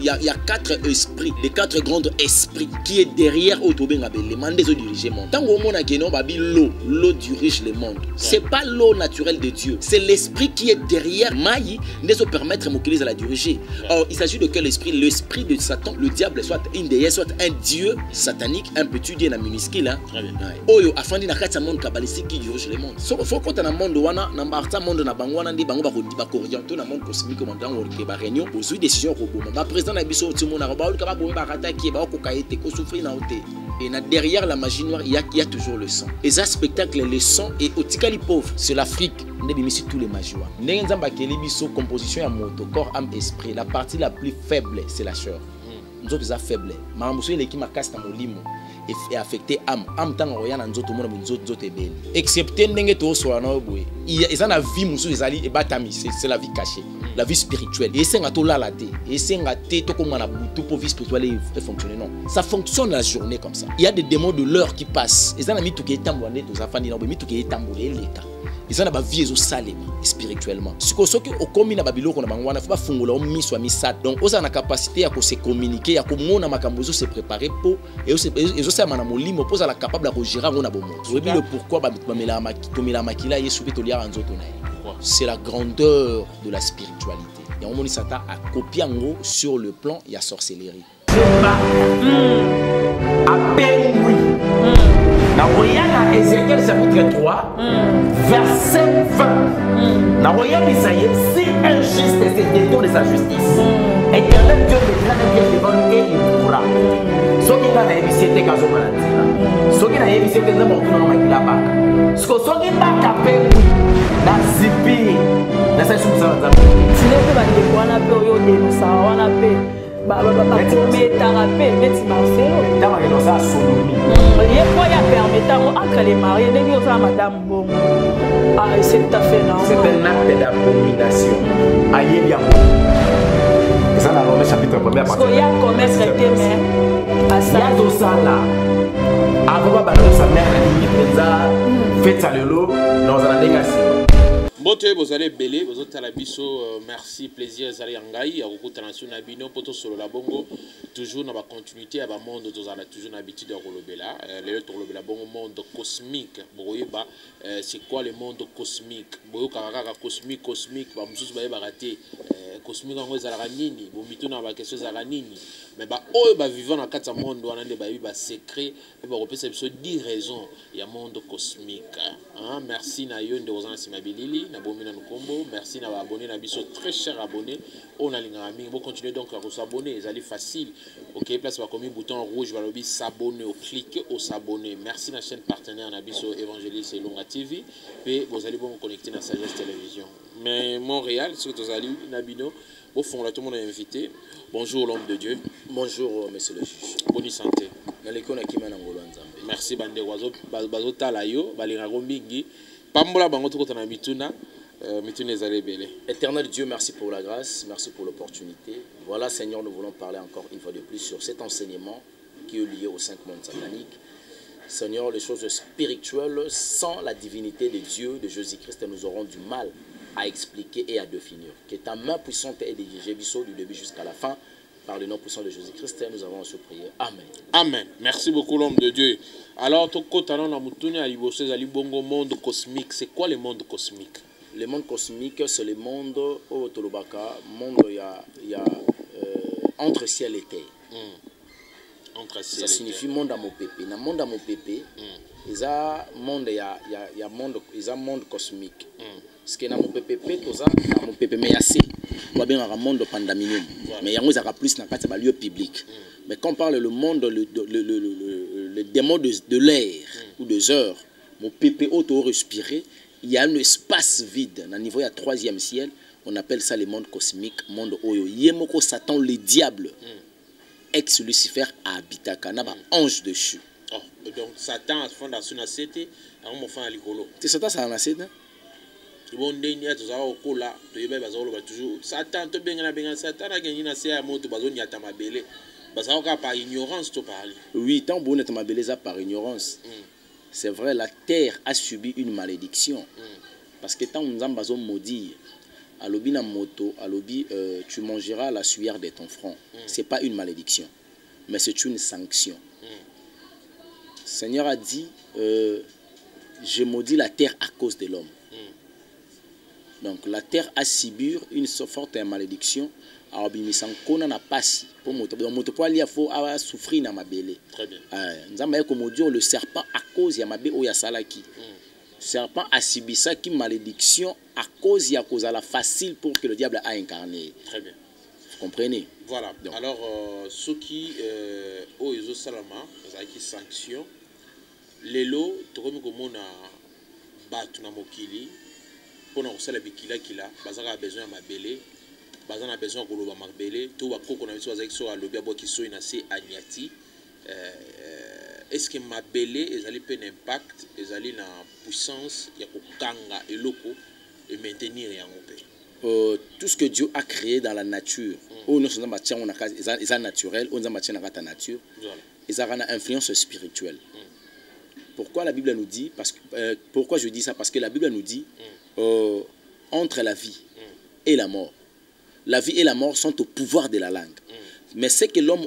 Il y a 4 esprits, les 4 grands esprits qui est derrière Autobenga les mondes des diriger le monde. Tant qu'on a l'eau dirige le monde. C'est pas l'eau naturelle de Dieu, c'est l'esprit qui est derrière Maï ne se permettre à la diriger. Or, il s'agit de quel esprit? L'esprit de Satan, le diable, soit une déesse, soit un dieu satanique, un petit dieu minuscule. Très bien. Oyo afin de nakata monde kabbalistique qui dirige le monde. Faut qu'on a monde wana na barta monde na bangwana ndi bango ba orienter na monde cosmique monde dans le ba réunion pour décision ko boma. Ba président na biso timo na ba ka ba bomba bakata ki ba ko kaete ko souffrir na ote. Et derrière la magie noire, il y a toujours le sang. Et ça spectacle, le sang et au tikali pauvre, c'est l'Afrique. On est mis sur tous les magies. N'engamba keli biso composition ya moto corps âme esprit. La partie la plus faible, c'est la chair. Nous autres faibles. Mamuso ele ki makasta molimo et affecté âme. Âme tant roya na nzoto mona nzoto ebeli. Excepté ndenge to so na boye. Il y a na vie musu ezali ebatami, c'est la vie cachée. La vie spirituelle. Et c'est un to la laté. Et c'est un té to comme na butu pour vie spirituelle et fonctionner non. Ça fonctionne la journée comme ça. Il y a des démons de l'heure qui passent. Et ça na mitu ke tambouane to zafandi na mitu ke tamboulé l'état. Et ça na ba vie ezo salema spirituellement. Sikosoki okomi na babiloko na bangwana faut ba fungola o miswa misat. Donc oza na capacité à se communiquer, à komona makambo se préparer pour et ezo sa mana molimo poza la capable à gérer ngona bomo. Oui le pourquoi ba mela makila makila yesu bitolia nzoto na. C'est la grandeur de la spiritualité. Et on Satan a copié en gros sur le plan il y a sorcellerie. Dans Ézéchiel chapitre 3, verset 20. Si un juste se détourne de sa justice, Éternel Dieu mettra un piège devant lui et il pourra. Ce qui a évité quand on a dit, ce qui a évité que nous avons la barque. Ce qui a fait na zipi na sa shuku sana zamu sileke ba ndeko wana pe oyo denusa wana pe ba metara pe meti marcelo ndama keno sa sodomi ye ko ya permettre entre les mariés ndenge yo sa madame bongo ah c'est tout à fait normal c'est un acte d'abomination ayebi yango ça dans le chapitre 1er parce que ya commerce était mais asa ya do sala avant ba sa mère na ni penza faites ça le lot dans un négation. Bote bozale belé bozotala biso merci plaisir zali yangai ya kokutana sur na bino poto solo la bongo toujours na ba continuité à ba monde tozala toujours na habitude de rolobela le rolobela bongo monde cosmique boyeba c'est quoi le monde cosmique boyo kaka cosmique ba mususu ba raté cosmique ngo ezala nini bo mituna ba question ezala nini mais ba oyo ba vivant na kata monde wana nde ba secret et ba repesa biso 10 raisons ya monde cosmique hein merci na yo nde ozana simabilili na bomina nukombo merci na ba abonné na biso très cher abonné on a linga mingi bon continuer donc à s'abonner ezali facile OK place ba comme bouton rouge va lobi s'abonner ou cliquer au s'abonner merci na chaîne partenaire na biso évangéliste Elonga TV et vous allez bon connecter na Sagesse Télévision mais Montréal ce que vous allez nabino au fond là tout le monde est invité. Bonjour l'homme de Dieu. Bonjour monsieur le juge. Bonne santé. Merci bande wazo bazo tala yo balinga ko mingi pambola bango to na mituna mituna ezale belé. Éternel Dieu, merci pour la grâce, merci pour l'opportunité. Voilà Seigneur, nous voulons parler encore une fois de plus sur cet enseignement qui est lié aux 5 mondes sataniques. Seigneur, les choses spirituelles sans la divinité de Dieu, de Jésus-Christ, nous aurons du mal à expliquer et à définir. Que ta main puissante ait dirigé Bissot du début jusqu'à la fin. Par le nom puissant de Jésus-Christ, nous avons reçu prier. Amen. Amen. Merci beaucoup l'homme de Dieu. Alors, monde cosmique. C'est quoi le monde cosmique? Le monde cosmique, c'est le monde au Tolobaka, monde il y a entre ciel et terre. Entre ciel et terre. Ça signifie monde à mon pépé. Dans le monde à mon pépé, il y a monde cosmique. Parce que dans mon PPP, tout ça, dans mon PPP, mais il y a assez. On bien un monde pandaminium. Mais il y a plus dans le lieu public. Mais quand on parle le monde, le démon de l'air ou des heures, mon PP auto-respiré, il y a un espace vide. Dans le niveau, il y a 3e ciel. On appelle ça le monde cosmique, monde oyo. Yemoko Satan, le diable, ex-Lucifer, a habité à ange dessus. Oh, donc Satan a fondé sur la cité, à un enfant à l'icolo. C'est Satan, ça a cité. Bon dernier tu vas au cola tu vas bazolo toujours Satan to benga na Satan a gagné na sia moto bazoni ya tamabele bazaka par ignorance to parler. Oui, tant bon est mabele ça par ignorance. C'est vrai, la terre a subi une malédiction. Parce que tant nous avons maudire alobi na moto, alobi tu mangeras la sueur de ton front. C'est pas une malédiction, mais c'est une sanction. Seigneur a dit je maudis la terre à cause de l'homme. Donc la terre a subi une forte malédiction. Alors bimisankona na pasi pour moto po ali faut souffrir na mabele. Très bien. Nzamba comme Dieu le serpent à cause ya mabe o ya salaki. Serpent a subi ça qui malédiction à cause ya cause la facile pour que le diable a incarné. Très bien. Vous comprenez? Voilà. Donc. Alors ceux qui o ezo salama qui sanction lelo tokomi komona batu na mokili pona kosala bikila kila bazaka besoin ya mabele. On a besoin de mabele to bakoko na biso bazaki so alobi aboki so ina se anyati est-ce que mabele ezali pe impact ezali na puissance ya kokanga eloko et maintenir yango pe tout ce que Dieu a créé dans la nature on nous sommes on a naturel on a matière dans la nature ils ont une influence spirituelle. Pourquoi la Bible nous dit parce que pourquoi je dis ça parce que la Bible nous dit entre la vie et la mort. La vie et la mort sont au pouvoir de la langue. Mais c'est que l'homme,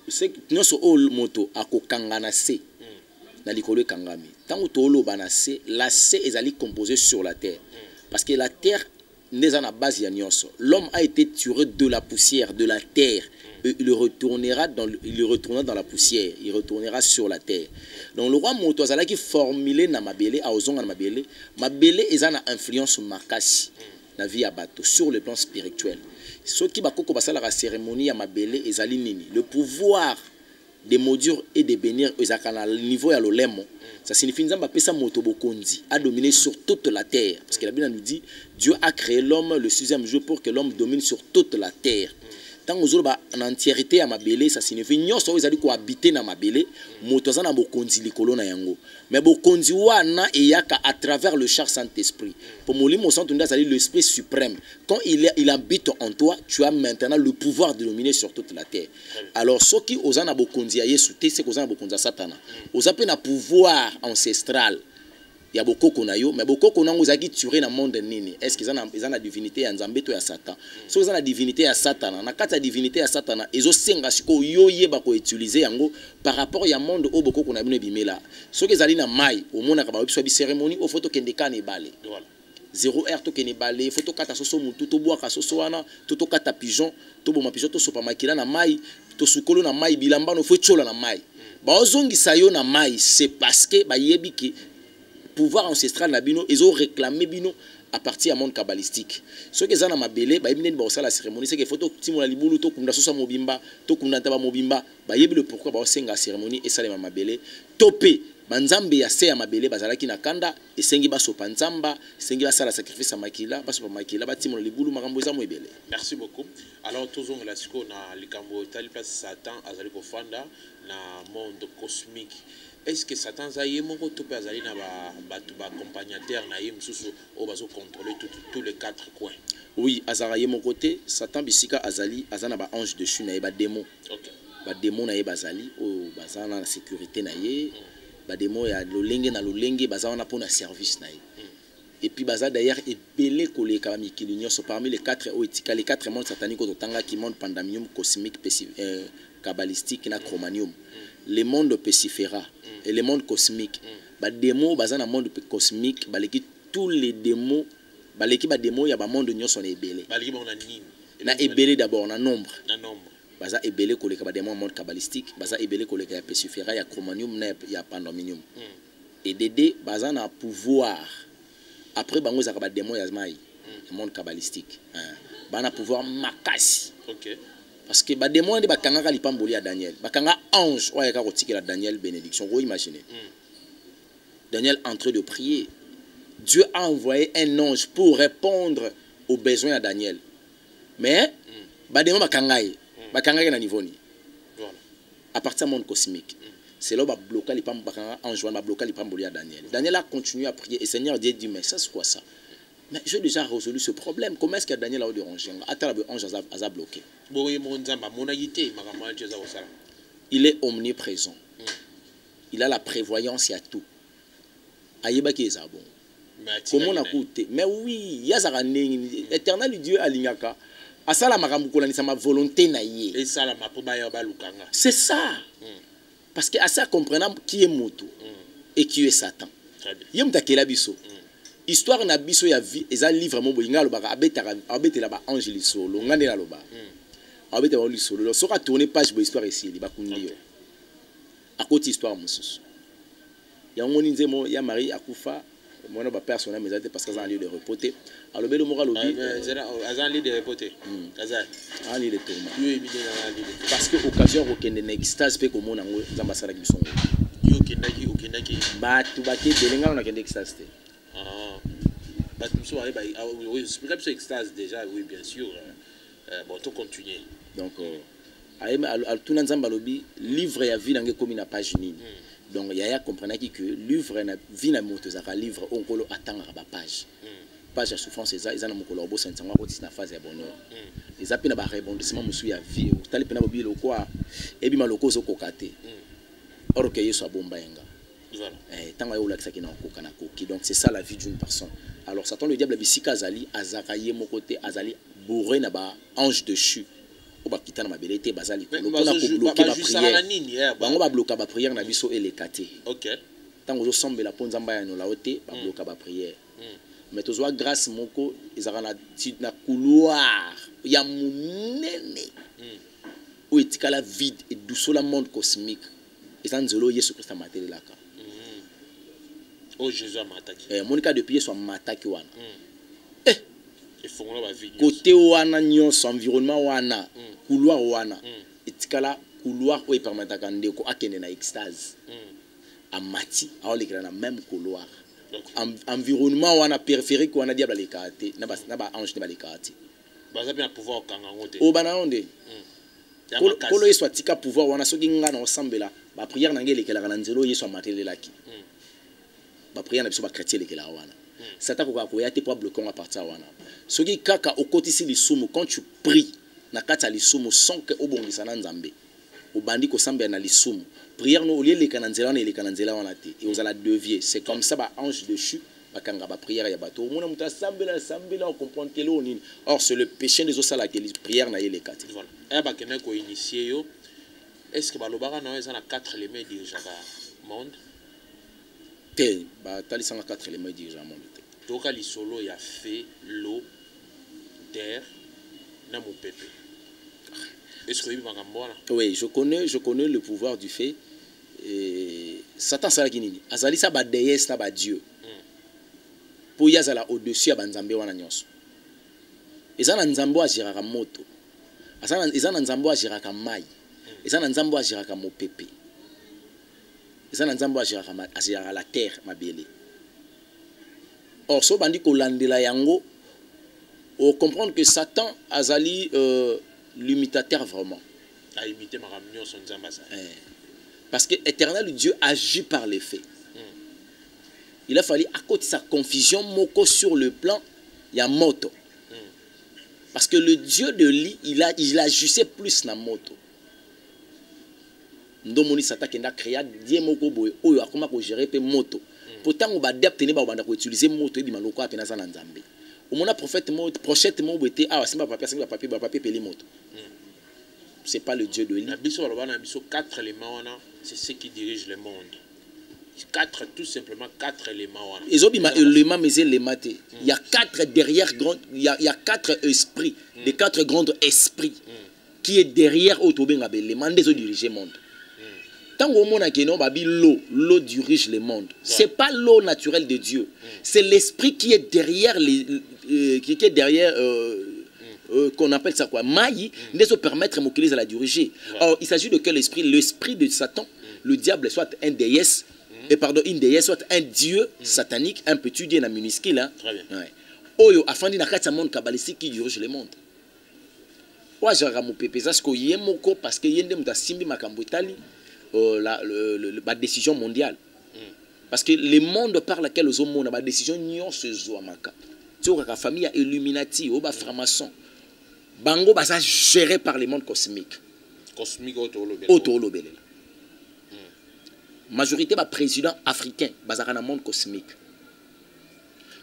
c'est que nous moto a kokangana se, na likolo kangami. Tant que tolo banase, la se est composée sur la terre. Parce que la terre n'est pas la base ya nyonso. L'homme a été tiré de la poussière, de la terre. Il retournera dans la poussière. Il retournera sur la terre. Donc le roi moto azala qui formulé na mabele, a ozonga na mabele, mabele est une influence makasi. La vie à bateau sur le plan spirituel. Ce qui va passer la cérémonie à mabele ezali nini. Le pouvoir de maudire et de bénir ezakana le niveau ya lolemo. Ça signifie nzamba pesa moto bokonzi a dominé sur toute la terre parce que la Bible nous dit Dieu a créé l'homme le 6e jour pour que l'homme domine sur toute la terre. Tant que ba en entièreté à mabele ça signifie nyonso ezali ko habiter na mabele moto za na bokonzi likolo na yango mais bokonzi wana eyaka à travers le char Saint-Esprit pour molimo santo nda zali l'esprit suprême quand il habite en toi tu as maintenant le pouvoir de dominer sur toute la terre. Alors ceux qui osana bokonzi ya Yesu te c'est kozana bokonzi satana ozape na pouvoir ancestral. Il y a beaucoup qu'on a eu, mais beaucoup qu'on a aussi tué dans le monde nini. Est-ce qu'ils ont la divinité à Nzambe ou à Satan? Si ils ont la divinité à Satan, na kata divinité à Satan, ils ont senga siko yoye bako utiliser yango par rapport à monde au beaucoup qu'on a bien bimela. Si ils allaient na mai, au monde akaba soit bi cérémonie, au photo kende kane balé. 0 heure to kene balé, photo kata soso mutu to boaka soso wana, to kata pigeon, to boma pigeon to sopa makila na mai, to sukolo na mai bilamba no fo chola na mai. Ba ozongi sayo na mai, c'est parce que ba yebi ki pouvoir ancestral na bino ils ont réclamé bino à partir du monde kabbalistique. Ce que zana mabele ba yebine ba la cérémonie c'est que photo timola libulu to kunda sosa mobimba to kunda taba mobimba ba yebi le pourquoi ba senga cérémonie et ça mabele topé banzambe ya se ya mabele bazalaki na kanda esengi ba sopa nzamba sengi ba sala sacrifice makila ba sopa makila ba timola libulu makambo za moebele. Merci beaucoup. Alors toujours la siko na likambo tali place Satan azali ko fanda na monde cosmique. Est-ce que Satan zaye moko to pe azali na ba accompagnateur na ye mususu o bazo contrôler tous les 4 coins? Oui, azaraye mon côté Satan bisika azali azana ba ange dessus na ye ba démon. OK. Ba démon na ye bazali o bazana na sécurité na ye. Ba démon ya lolenge na lolenge bazana na pona service na ye. Et puis baza d'ailleurs ebele koleka mikili nyonso parmi les 4 oetika les 4 mondes sataniques otanga qui monde pandamium cosmique kabbalistique na chromanium. Le monde pesifera et le monde cosmique. Ba démon bazana monde cosmique baleki tous les démons baleki ba démon ya ba monde nyonso na ebele. Baleki ba na nini? Na ebele d'abord na nombre. Na nombre. Baza ebele koleka ba démon monde kabbalistique, baza ebele koleka ya pesifera ya chromanium na ya pandamium. Et Dédé bazana pouvoir après bango za ba démon ya mai le monde kabbalistique. Bana pouvoir makasi. OK. Parce que ba démon de bakanga lipamboli ya Daniel. Bakanga ange oya ka kotikela Daniel bénédiction. Vous imaginez. Daniel en train de prier. Dieu a envoyé un ange pour répondre aux besoins de Daniel. Mais ba démon bakanga na niveau ni. Voilà. À partir du monde cosmique. C'est là ba bloquer lipam bakanga ange ba bloquer lipamboli ya Daniel. Daniel a continué à prier et Seigneur Dieu dit mais ça c'est quoi ça? Mais j'ai déjà résolu ce problème. Comment est-ce que Daniel a dérangé? Ange a bloqué. Il est omniprésent. Il a la prévoyance, il y a tout. comment on a coûté mais oui ya za ndenge éternel Dieu alingaka asala makambo kolanisa ma volonté na ye et ça la mapoba ya balukanga c'est ça parce que asa comprenant qui est moto et qui est Satan yem takela biso histoire na biso ya vie eza livre mo boyinga lobaka abetela ba ange lisolo ngande na loba abetela ba lisolo soka tourner page bo histoire ici li bakundi yo akoti histoire mosusu ya ngoni nzemo ya Marie akufa mwana ba personnel mais parce que ça en lieu de repoter alors belo mora lobi azan lieu de repoter azan en lieu de tourment parce que occasion okende na extase pe komona ngo nzamba sala biso yo kendaki batu bake belenga na kende extase so oui expliquer sur extase déjà oui bien sûr bon tout continuer donc al tuna nzamba lobi livre ya vie nange komi na page nini donc yaya comprenaki que livre na vie na moto za livre onkolo atanga ba page page ya souffrance eza na mokolo obo sentanga ko na phase ya bonheur eza pina ba rebondissement musu ya vie tali pina bobi lokwa ebi maloko zo kokate or que yeso abomba yenga voilà tanga yo lakisa kina koka na koki donc c'est ça la vie d'une personne alors Satan le diable bisika azali azakaye mon côté azali bourré na ba ange déchu ba kitana mabelete bazali ko na ko bloquer ba prière bango ba bloquer ba prière na biso elekate OK tango zo sombela ponza mbaya no la ote ba bloquer ba prière mais tozwa grâce moko ezaka na couloir ya munene où etikala vide et douce la monde cosmique et ça nzelo Yesu Christ amatelelaka oh Jésus amataki monika depuis Yesu amataki wana efongola ba vie côté wana nyonso environnement wana couloir wana etikala couloir où permetaka ndeko akende na extase amati aolekela na même couloir environnement wana périphérique wana diable les kate na ba ange ne ba les kate baza bien pouvoir kanga ngote o bana onde kolo Yesu atika pouvoir wana soki ngana osambela ba prière na ngele kela na nzelo Yesu amatelelaki ba prière na biso ba chrétien lekela wana Satan ko ko yate pour bloquer à partir wana soki kaka okotisi lisumu quand tu pries na kata lisumu sans que obongisa na nzambe obandi ko sambela na lisumu prière no lié les kananzela na les kananzela wana te et aux ala devier c'est comme ça ba ange déchu bakanga ba prière ya bato mona muta sambela on comprend que lo nini or c'est le péché des osala que les prières na les kati voilà et ba kena ko initier yo est-ce que ba lobaka na eza na 4 éléments dirigeaka monde te ba tali 4 éléments dirigeaka monde te toka lisolo ya feu l'eau terre na mopepe. Est-ce que oui, je connais le pouvoir du fait. Et Satan sala kinini. Azali sa ba déesse na ba Dieu. Pour yazala au-dessus ya banzambe wana nyonso. Ezana nzambo ajiraka moto. Ezana nzambo ajiraka mai. Ezana nzambo ajiraka mopepe. Ezana nzambo ajiraka la terre mabele. Or so bandi ko landela yango on comprendre que Satan azali l'imitateur vraiment. A imité ma ramnion son zambasa. Parce que éternel Dieu agit par les faits. Il a fallu à côté de sa confusion moko sur le plan il y a moto. Parce que le Dieu de lui il agissait plus na moto. Ndomoni Satan qui a créé Dieu moko boy oyo akoma ko gérer pe moto. Pourtant on va adapter ba banda ko utiliser moto et bi maloko apena za na nzambe. Au moment prophète mode prochète mon bété ah c'est pas papier peli moto. C'est pas le Dieu de lui. Biso na biso 4 éléments wana c'est ce qui dirige le monde. 4 tout simplement 4 éléments wana. Et obima éléments mais éléments il y a 4 derrière grand il y a 4 esprits, les 4 grands esprits qui est derrière autobenga éléments des diriger monde. Tant au monde que non babi l'eau dirige le monde. C'est pas l'eau naturelle de Dieu. C'est l'esprit qui est derrière qui est derrière qu'on appelle ça quoi maï ne se permettre m'occuler à la diriger. Or il s'agit de quel esprit? L'esprit de Satan, le diable soit un déesse et pardon une déesse soit un dieu satanique, un petit dieu na minuscule hein. Très bien. Ouais. Oyo afandi na kati monde kabalistique qui dirige le monde. Wa jara mo pepeza sko yemoko parce que yende muta simbi makambo etali la décision mondiale. Parce que le monde par lequel aux hommes la décision nyon se zoamaka. Tu vois la famille Illuminati ou franc-maçon. Bango basa géré par le monde cosmique. Cosmique autolobele. Majorité ba président africain basara na monde cosmique.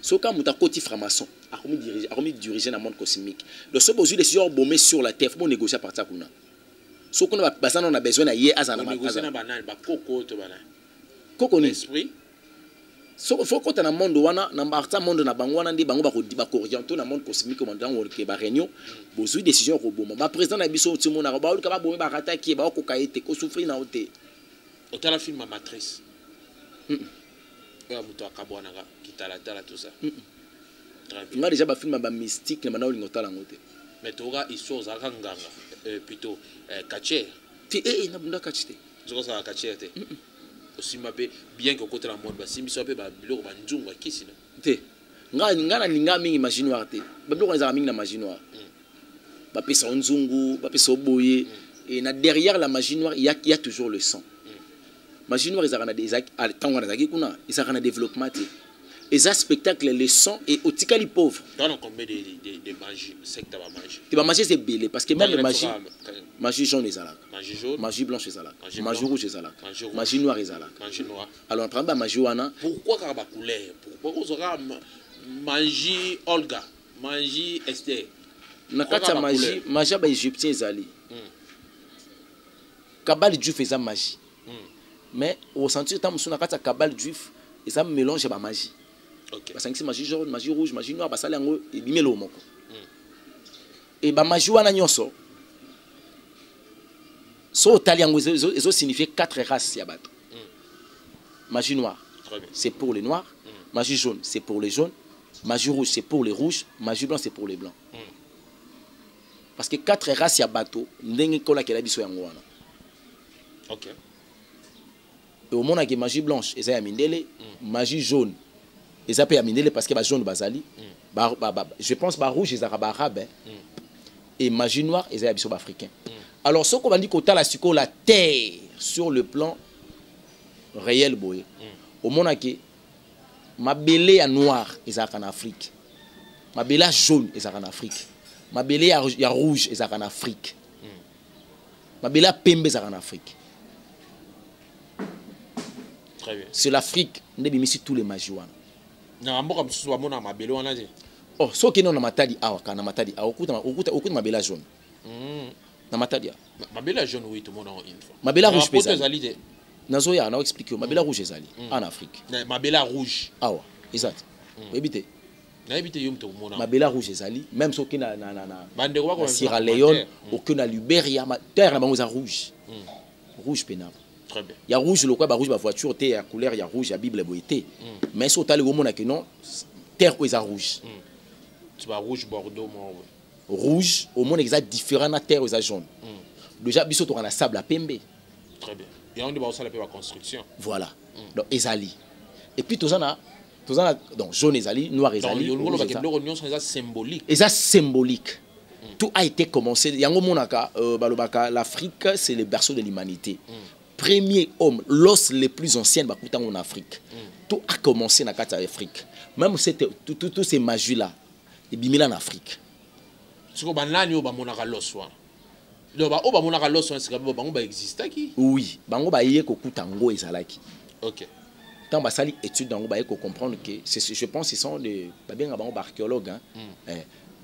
Soka muta koti franc-maçon, a commis diriger dans le monde cosmique. Donc ce besoin décision bomber sur la terre, faut négocier à partir de là. Ce qu'on a besoin, on a besoin de hier à Zana. Négocier na banane, ba koko to banane. Koko ni. Esprit. So faut qu'on a monde wana, na partir monde na bango wana ndi bango ba orienter na monde cosmique comme dans on ke ba réunion, besoin décision ko bomba. Ma président na biso ti mona ba ka ba bomber ba rata ki ba ko kaite ko souffrir na ote. Autant la film ma matrice. Muto akabwana kitala tala tout ça. Nga déjà ba film ba mystique na olingo tala ngote. Mais toga histoire za nganga plutôt kache. Ti na bunda kachite. Zoko za kache te. Aussi mapé bien que côté la monde ba simbi so pe ba biloko ba njunga kisina. Te. Nga na linga mingi imagine wa te. Ba biloko za mingi na imagine wa. Ba pesa nzungu, ba pesa boye et na derrière la magie noire il y a toujours le sang. Magie noire ils ont des tant on a qui kuna ils ont un développement les spectacles les sons et au tikali pauvre dans combien de magie secte ba magie tu vas manger c'est belé parce que même les magie jaune les alak magie blanche les alak magie rouge les alak magie noire les alak magie noire alors on prend ba magie wana pourquoi car ba couleur pourquoi on aura magie Olga magie Esther na kata magie magie ba égyptien ezali kabal du faisait magie. Mais au sens où on a un cabal juif, et ça mélange la magie. Parce que c'est magie jaune, magie rouge, magie noire, ça et bimelo moko. Et la magie wana nyonso. So italien eso signifie 4 races ya bato. Magie noire, c'est pour les noirs, magie jaune, c'est pour les jaunes, magie rouge, c'est pour les rouges, magie blanche, c'est pour les blancs. Parce que 4 races ya bato, ndenge kola kela biso yango wana. OK. Et au monde avec magie blanche, et ça y a mindele, magie jaune, et ça peut y a mindele parce que bah jaune bazali, je pense bah rouge les arabes, et magie noire et ça y a biso africain. Alors ce qu'on va dire qu'autant la terre sur le plan réel boy, au monde avec ma belé à noir et ça en Afrique, ma belé à jaune et ça en Afrique, ma belé à rouge et ça en Afrique, ma belé à pembe et ça en Afrique. Très bien. C'est l'Afrique, nous avons mis tous les magies. Oh, ce qui est dans matadi awa, quand na matadi awa, au ma bella jaune. Na matadi awa. Ma bella jaune, oui, tout le monde a une fois. Ma bella rouge pesali. Nazoya, on a expliqué. Ma bella rouge pesali en Afrique. Ma bella rouge. Awa, exact. Évitez. Ma bella rouge pesali, même ce qui na Sierra Leone, aucun na Liberia, ma terre na bangoza rouge. Rouge pénal. Il y a rouge, le quoi, rouge, la voiture, il y a couleur, il y a rouge, il y a Bible, mais si on a le moment que non, terre ou est rouge. Tu vas rouge, bordeaux, rouge, au monde exact différent de terre ou est jaune. Déjà, bisous, tu as la sable à pembe. Très bien. Et on dit aussi la construction. Voilà. Donc, ezali. Et puis, tout ça, donc jaune ezali, noir ezali. Donc, symbolique. Et ça, symbolique. Tout a été commencé. L'Afrique, c'est le berceau de l'humanité. Premier homme, l'os les plus anciens en Afrique. Tout a commencé dans l'Afrique. Même tous ces magies-là, ils bimila en Afrique. Oui, bango ba yé ko kutango ezalaki. OK. Tant basali étude dango ba yé ko comprendre que je pense qu'ils sont des bien bango archéologues hein.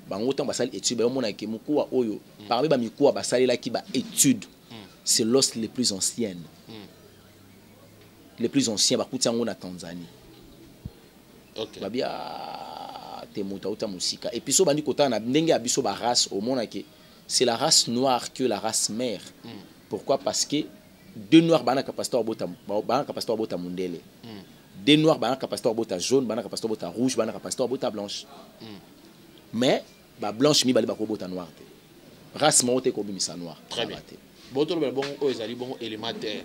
Bango tant basali étude ba mona ke mukuwa oyo. Parmi ba mikuwa basali la ki ba étude. C'est l'os les plus anciennes. Les plus anciens, en Tanzanie. Ok. Et puis, c'est la race noire que la race mère. Pourquoi? Parce que deux noirs, deux noirs, jaune, rouge, blanche. Mais, blanche, noire. Race noire. Très bien. Bon, élémentaire.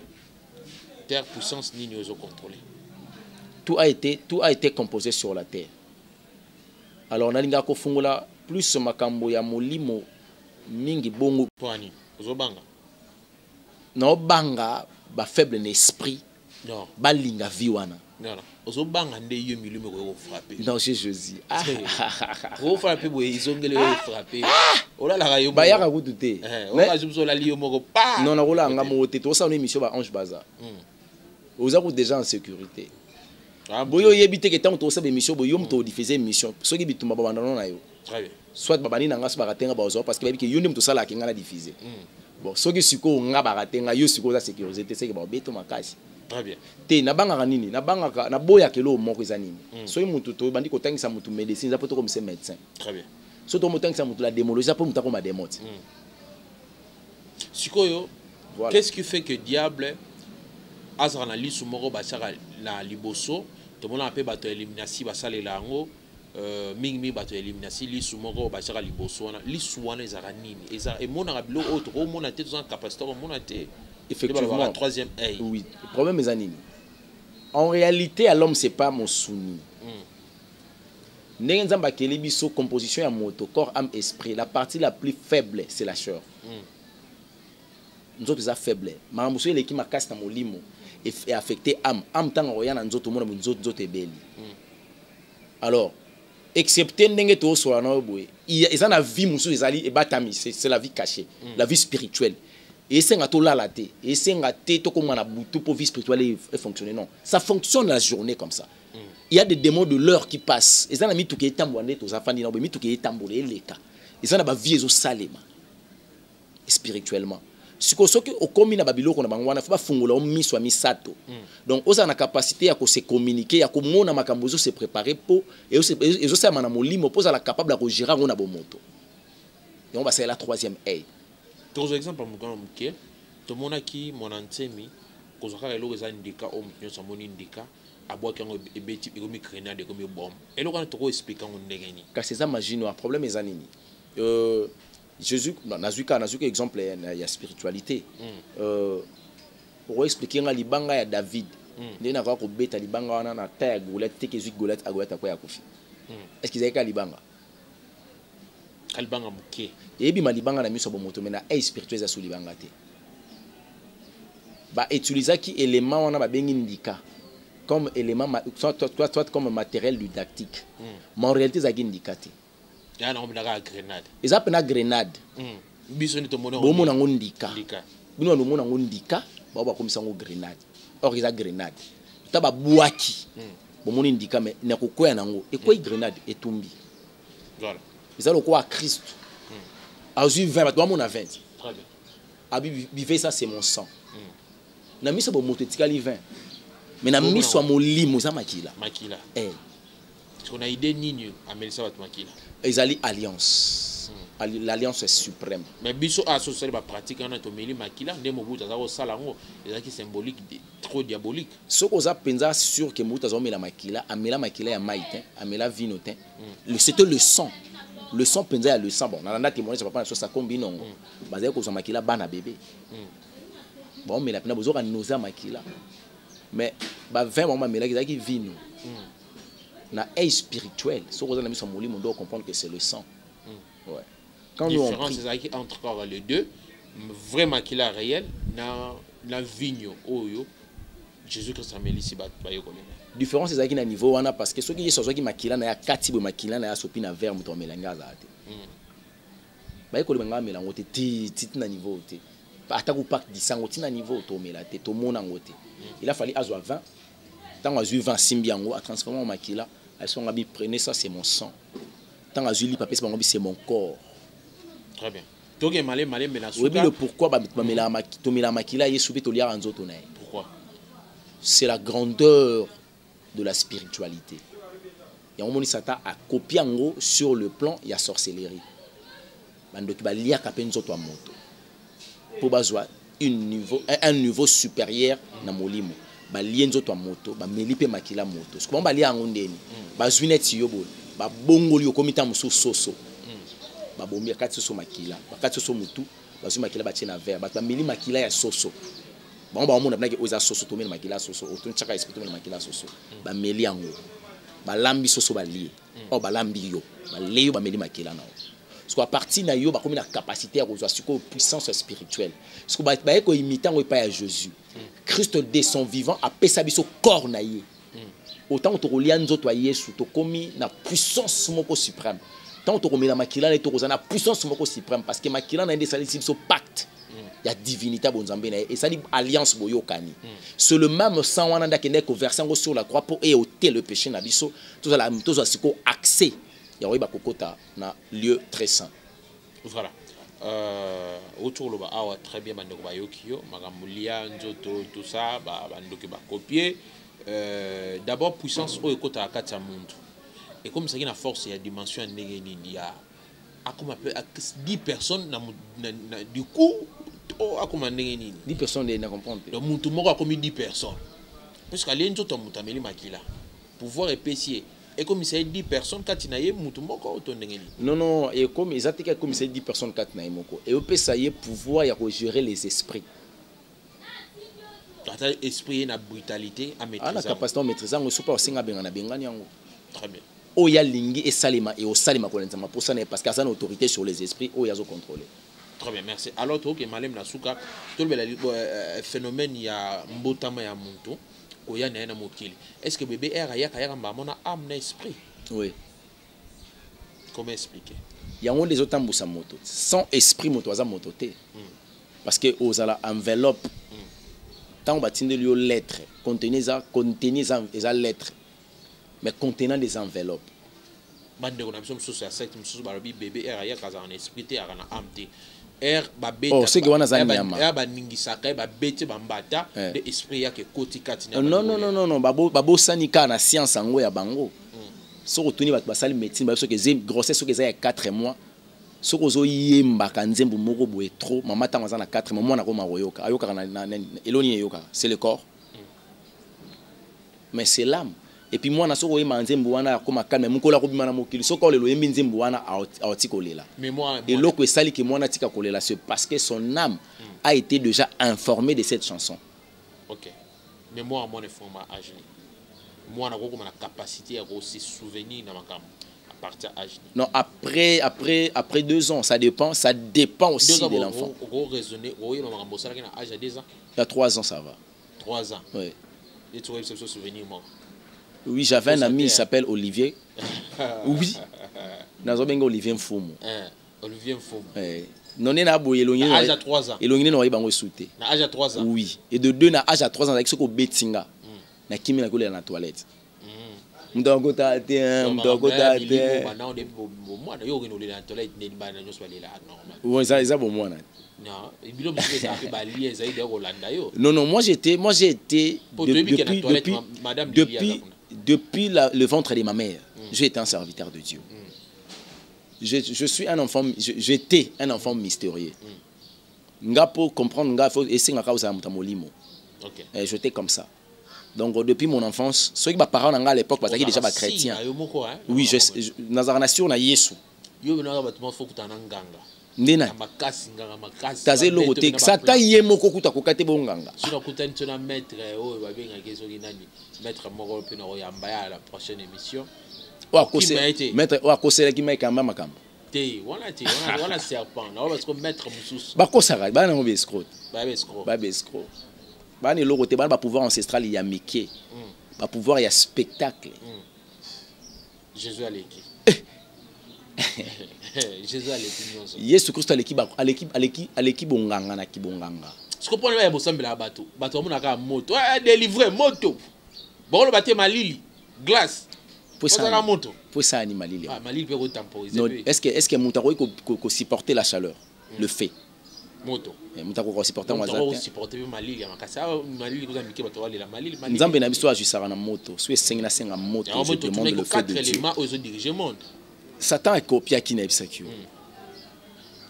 Terre puissance ni nous contrôler. Tout a été composé sur la terre. Alors on a linga ko fungula plus makambo ya molimo mingi bongo toani ozobanga. No banga ba faible n'esprit. Non. Ba linga viwana. Non. Ozobanga nde yo milimo ko frapper. Non, Jésus. Ko frapper boye izongele yo frapper. Ola la yo. Ba yaka kutute. Ola jumso la liyo moko pa. Non, na rola nga mote to sa une émission ba Ange Baza. Vous avez déjà en sécurité. boyo yebite que tant to sa émission boyo mto diffuser émission so ki bitumba babanda non na yo très bien soit babani na ngaso baratenga bazo parce que babi que yonde mto sala ki ngana diffuser bon so ki siko nga baratenga yo siko za sécurité c'est que ba beto makasi très bien te na banga nini na banga na boya kelo moko ezanini so yi mutu to bandi ko tangisa mutu médecine za poto comme c'est médecin très bien so to motangisa mutu la démologie za po mutu ko ma démote sikoyo voilà. Qu'est-ce qui fait que diable azana lisu moko basaka la liboso to mona pe bato eliminasi basale lango mingi bato eliminasi lisu moko basaka liboso wana lisu wana ezaka nini eza e mona bilo autre o mona te dans capacité o mona te effectivement la troisième œil oui le problème est anini en réalité à l'homme c'est pas mon souni ndenge nzamba keli biso composition ya moto corps âme esprit la partie la plus faible c'est la chair nzoto eza faible makambo so eleki makasi na molimo et affecté âme ntango oya na nzoto mona nzoto ebeli alors excepté ndenge tozosola na yo boye eza na vie mosusu ezali ebatami c'est la vie cachée la vie spirituelle esenga tolala te esenga te tokóma na butu mpo vie spirituelle fonctionner non ça fonctionne la journée comme ça il y a des démons de l'heure qui passent eza na mituka etambola nde tozafandi na boye mituka etambola eleka eza na bavie ezosalema spirituellement siko soki okomi na babiloko na bango wana fa bafungola o miso ya misato donc oza na capacité ya ko se communiquer ya ko mona makambo zo se préparer po ezo sa na molimo poza la capable ya ko gérer ngona bomoto et on va c'est la troisième œil deux exemples mukana muke to mona ki monantemi ko zaka eloko za ndika o mutnyo sa moni ndika abwaki yango ebeti ekomi grenade ekomi bombe eloko na to ko expliquer ngo ndenge ni ka c'est ça magino problème eza nini Jésus, nazuka exemple il y a spiritualité. Pour expliquer nga libanga ya David, ndé na ko beta libanga wana na ta Goliath te kezu Goliath agolata ko ya kofi. Est-ce qu'ils ka libanga? Kalibanga muke. Yebi malibanga na miso bomoto mena e spirituel za su libanga te. Ba utiliser ki élément wana ba bengi ndika comme élément soit comme matériel didactique. Mais en réalité ça indika te. Ya na omina grenade. Eza pena grenade. Biso ni to mona. Bo mona ngondika. Bino no mona ngondika, ba komisa ngo grenade. Or eza grenade. Taba buaki. Bo mona ndika mais na kokoya nango. E quoi grenade etumbi. Voilà. Eza loko a Christ. Azu 20, ba mona 20. Très bien. Abi vivez ça c'est mon sang. Na miso bo moto tikali 20. Mais na miso molimo za makila. Makila. On a idée nini amelisa bat makila. Ezali alliance. L'alliance est suprême. Mais biso associé ba pratique na to meli makila ndemo buta za ko sala ngo ezaki symbolique trop diabolique. Soko za penza sûr que muta za mela makila, amela makila ya maïtin, amela vinotin. C'était le sang. Le sang penza ya le sang bon. Na témoignage papa na so sa combine ngo. Bazai ko za makila bana bébé. Bon mais la pena bozo ka noza makila. Mais ba 20 moment mela ki vino. Na œil spirituel, ce qu'on a mis sur molimo, on doit comprendre que c'est le sang. Ouais. Quand nous on prie entre les deux, vraiment qu'il a réel, na vigno oyo, Jésus-Christ a mis ici bas bayokole. Différence c'est à niveau wana parce que ceux qui sont qui makila na ya katibo makila na ya sopi na verre muto melanga za te. Bayokole benga melango te ti na niveau te. Ata ko pack disango ti na niveau to melate to mona ngote. Il a fallu azwa 20. Tant azui 20 simbiango a transformé en makila. Elles sont habillées, prenez ça, c'est mon sang. Tant azuli papier, c'est mon corps. Très bien. Oui, le pourquoi pourquoi? C'est la grandeur de la spiritualité. Et on dit Satan a copié sur le plan, il y a sorcellerie. Pour besoin un niveau supérieur dans molimo. Ba lienzo to moto ba melipe makila moto ce qu'on ba lia ngondeni ba zwineti yobo ba bongoli okomita muso soso ba bombi akati soso makila ba kati soso mutu ba zwi makila ba tina verre ba meli makila ya soso ba mona bnaki oza soso to meli makila soso o tunchaka esprit to meli makila soso ba meli yango ba lambi soso ba lie o ba lambi yo ba leyo ba meli makila na parce qu'à partir na yo ba komi na capacité à kozwa siko puissance spirituelle parce que ba ko imitant ngo pa ya Jésus. Christ de son vivant a pesa biso corps na ye. Autant to kolia nzoto ya Yesu to komi na puissance moko suprême. Tant to komi na makila na to kozana puissance moko suprême parce que makila na ndé sali biso pacte. il y a divinité bonzambe na et ça dit alliance boyokani. C'est le même sang wana ndakende ko verser sur la croix pour ôter le péché na biso. Tout ça siko accès ya oyiba kokota na lieu très saint. Voilà. Autour le awa très bien bandeko bayokio magamulia nzoto tout ça bandoki ba copier d'abord puissance o ekota akata muntu et comme ça qui na force ya dimension ya ndenge nini ya akoma peu 10 personnes du coup akoma ndenge nini 10 personnes ne comprendre donc muntu moko akomi 10 personnes parce que ali nzoto muntu ameli makila pouvoir épicier. Et comme il s'agit 10 personnes, quand il y a non, non, et comme il s'agit 10 personnes, quand il y a et on peut pouvoir gérer les esprits. Esprit et la brutalité à maîtriser. La capacité à maîtriser, on ne peut pas aussi bien. Très bien. Oh, il y a lingi et salima et au salima pour ça, parce qu'il y a une autorité sur les esprits, oh, il y a contrôler. Très bien, merci. Alors, tu as Malem Nasuka, tout le phénomène, il y a Mbotama et Amuntu. Est-ce que bébé a âme et esprit? Oui. Comment expliquer? Il y a des autres qui moto. Sans esprit, moto moto. Parce que aux enveloppe, tant on les lettres, contenir les lettres, mais contenant des enveloppes. Bébé a un esprit, a âme. Oh, c'est que on a zanyama. Non, non, non, non, non. Babo sanika na science ango ya bango. So retourner ba basali médecine, ba so que grossesse so que ça 4 mois. So ko zo yemba kanzembo moko boye trop. Maman tanga za na 4 mois, mwana ko maroyoka. Ayoka na eloni yoka, c'est le corps. Mais c'est l'âme. Et puis moi na soko yema nzembo wana akoma calme mukola ko bimana mokili soko lelo yembi nzembo wana aotikolela. Mais moi et loko esali ke mwana tika kolela c'est parce que son âme a été déjà informée de cette chanson. OK. Mais moi mon format âge. Moi na ko na capacité à se souvenir na makam à partir âge. Non, après 2 ans, ça dépend aussi de l'enfant. On raisonner, on makambo sala na âge à 2 ans. Il y a 3 ans ça va. 3 ans. Oui. Et tu vois ce souvenir moi. Oui, j'avais un ami, il s'appelle Olivier. Oui. Nazobenga Olivier Mfumu. Olivier Mfumu. Non, il y a âge à 3 ans. Et l'on est dans sauté. Âge à 3 ans. Oui. Et de 2 âge à 3 ans avec ce qu'on betinga. Na kimi na kolela na toilette. Mdongo tate, mdongo tate. Moi na yo ngolele na toilette ne bana nyo swalela normal. Oui, ça bon moi. Non, il bilo mse ça fait balier ça ide Rolanda yo. Non, moi j'ai été depuis le ventre de ma mère, j'ai été un serviteur de Dieu. Je suis un enfant, j'étais un enfant mystérieux. Nga pour comprendre, nga faut essayer ngaka usa mutamolimo. OK. J'étais comme ça. Donc depuis mon enfance, ceux qui parents à l'époque parce qu'ils déjà pas chrétiens. Oui, je nazarana sur na Yesu. Yo na ba tuma faut kutana nganga. Ndena. Makasi nganga makasi. Taze lokote sata yemo kokuta kokate bonganga. Sino kutani tuna maître o ba benga keso kinani. Maître moko pe na oyamba ya la prochaine émission. Wa kose maître wa kose ki mai kamba makamba. Te wana serpent. Na parce que maître mususu. Ba kosara ba na mo escroc. Ba escroc. Ba escroc. Ba ni lokote ba pouvoir ancestral ya mike. Ba pouvoir ya spectacle. Jésus a l'équipe. Jésus a l'équipe. Yesu Christ a l'équipe bonganga na kibonganga. Ce qu'on peut bosambela bato. Bato mona ka moto. Délivrer moto. Bon le baté malili. Glace. Pour ça moto. Pour ça animalili. Ah malili peut temporiser. Non, est-ce que muta ko supporter la chaleur, le fait. Moto. Muta ko supporter moi ça. Muta supporter malili ya makasa malili ko zamiki bato wale la malili. Nzambe na biso ajusara na moto. So esenga senga moto. Je demande le fait de Dieu. 4 éléments aux diriger monde. Satan a copié qui n'a pas qui.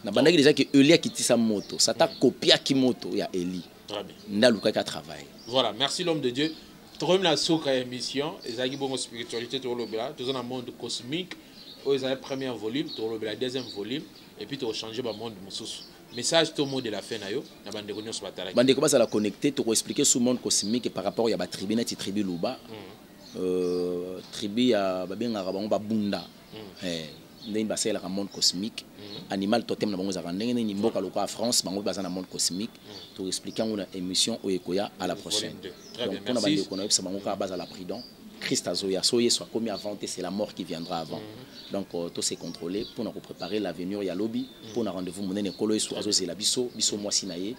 Na bandaki déjà que Elia qui tisse sa moto. Satan copié qui moto ya Eli. Très bien. Ndaluka ka travail. Voilà, merci l'homme de Dieu. Troisième la souk émission, ezaki bongo spiritualité to lobela, tous dans un monde cosmique. Ils avaient premier volume, to lobela deuxième volume et puis to changer ba monde mususu. Message tout mot de la fin na yo, na bande ko nyos batala. Bande ko basa la connecter to expliquer sur monde cosmique par rapport ya ba tribu na ti tribu luba. Tribu ya ba benga ba ba bunda. Ndenge basela ka monde cosmique. Animal totem na bango za ndenge ni mboka loka France bango baza na monde cosmique. To expliquer on émission oyekoya à la prochaine. Très bien, merci. Donc on a bande ko na bango ka base à la prudent. Christ azoya soye soit commis avant et c'est la mort qui viendra avant. Donc tout c'est contrôlé pour nous préparer l'avenir ya lobby pour nous rendez-vous monene kolo soit azo la biso moi sinaye.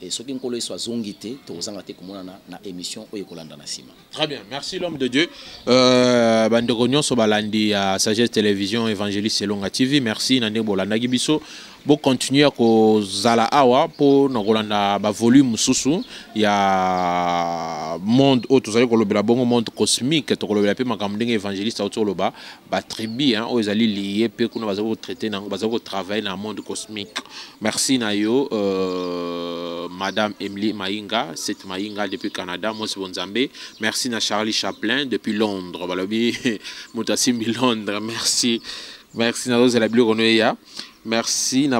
Et ce qui est soit zongité, tu as na émission ou écolanda na sima. Très bien, merci l'homme de Dieu. Bandegonion Sobalandi à Sagesse Télévision Évangéliste Selonga TV. Merci Nane Bolanda Gibiso. Bon continuer à zala awa pour na ba volume susu ya monde autre zali ko lobela bongo monde cosmique to ko lobela pe makamdenge évangéliste autour loba ba tribu hein o zali lié pe kuna bazako traiter na bazako travailler dans monde cosmique. Merci na yo Madame Emily Maïnga, cette Maïnga depuis Canada, moi c'est Bonzambé. Merci na Charlie Chaplin depuis Londres. Balobi Moutasimbi Londres. Merci. Merci na Rose la Bilogonoya. Merci na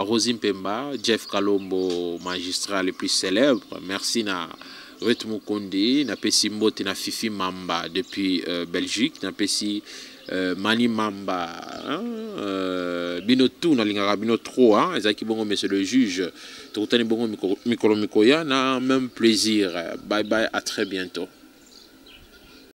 Rosim Pemba, Jeff Kalombo, magistrat le plus célèbre. Merci na Ruth Mukundi, na Pessi Mbote na Fifi Mamba depuis Belgique, na Pessi Mani Mamba, Bino tout na lingara Bino 3, ezaki bongo monsieur le juge. Tout bongo mikolo mikoya na même plaisir. Bye bye, à très bientôt.